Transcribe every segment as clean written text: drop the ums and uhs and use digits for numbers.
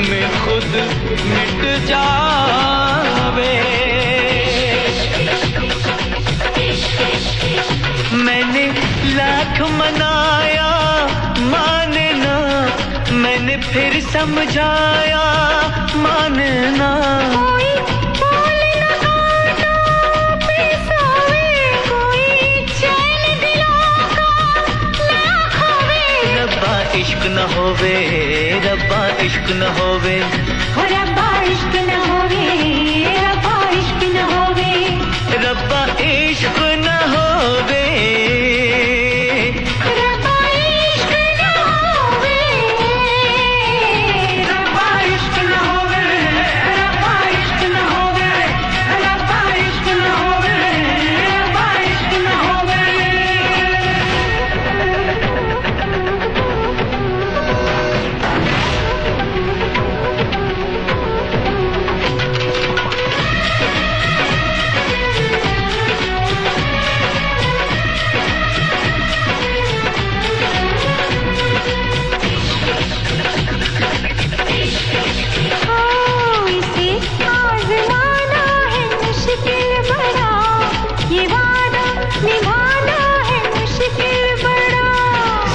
में खुद मिट जावे। मैंने लाख मनाया माने ना, मैंने फिर समझाया माने ना। इश्क न होवे रब्बा, इश्क न होवे रब्बा, इश्क न होवे रब्बा, इश्क न होवे रब्बा, इश्क न होवे रब्बा, इश्क न होवे रब्बा, इश्क न होवे रब्बा, इश्क न होवे रब्बा, इश्क न होवे रब्बा, इश्क न होवे।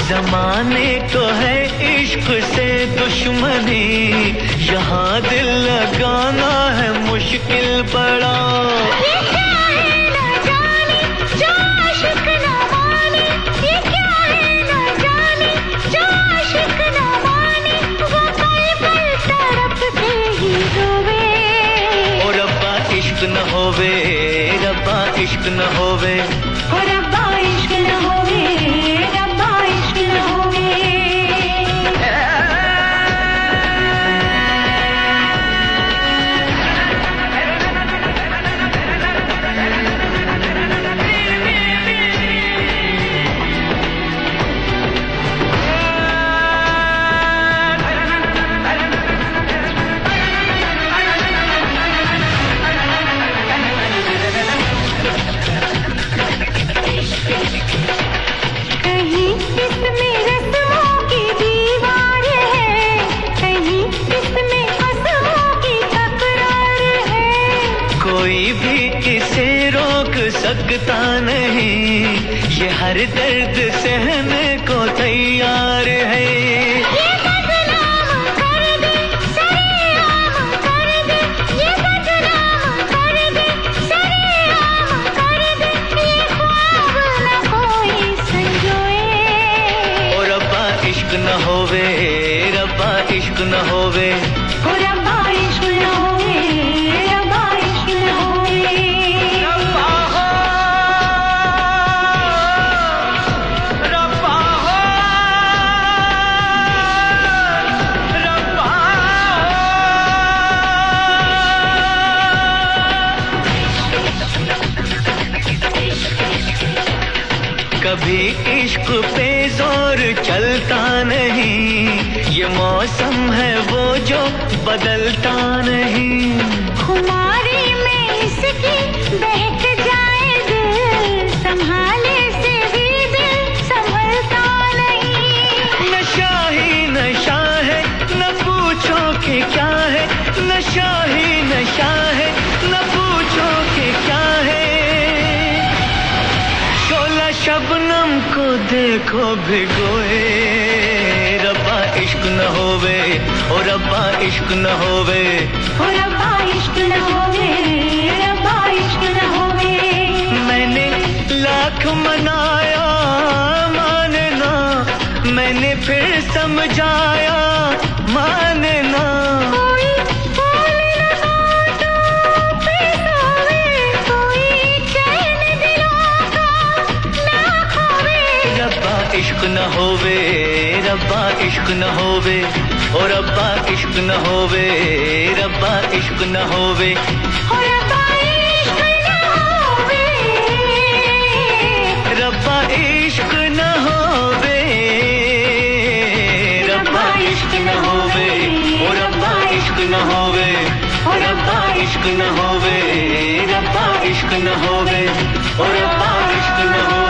ज़माने को है इश्क से दुश्मनी, यहाँ दिल लगाना है मुश्किल बड़ा। ये क्या है न जाने जो आशिक न माने, ये क्या है न जाने जो आशिक न माने, वो पल पल तड़पते ही रोवे। ओ रब्बा इश्क न होवे रब्बा, इश्क न होवे ओ रब्बा, इश्क न होवे रब्बा, इश्क न होवे। कहीं इसमें रस्मों की दीवार है, कहीं इसमें कसमों की तकरार है। कोई भी इसे रोक सकता नहीं, ये हर दर्द सहने को तैयार है। ये बदनाम कर दे सरेआम कर दे, ये बदनाम कर दे सरेआम कर दे, ये ख्वाब न कोई संजोए। ओ रब्बा इश्क न होवे रब्बा, इश्क न होवे ओ रब्बा, इश्क न होवे रब्बा, इश्क न होवे रब्बा हो रब्बा हो रब्बा हो। कभी इश्क पे जोर चलता नहीं, ये मौसम है वो जो बदलता नहीं। खुमारी में इसकी बहक जाए दिल, संभाले से भी दिल संभलता नहीं। नशा ही नशा है न पूछो कि क्या है, नशा ही नशा है न पूछो कि क्या है। शोला शबनम को देखो भिगोए, रब्बा इश्क न होवे ओ रब्बा, इश्क न होवे ओ रब्बा, इश्क न होवे रब्बा, इश्क न होवे। मैंने लाख मनाया माने ना, मैंने फिर समझाया माने ना। कोई फूल न कांटों पे सोवे, कोई चैन दिलों का ना खोवे। रब्बा इश्क न होवे रब्बा, इश्क न होवे ओ रब्बा, इश्क न होवे रब्बा, इश्क न होवे ओ रब्बा, इश्क न होवे रब्बा, इश्क न होवे रब्बा, इश्क न होवे ओ रब्बा, इश्क न होवे ओ रब्बा, इश्क न होवे रब्बा, इश्क न होवे ओ रब्बा, इश्क न होवे।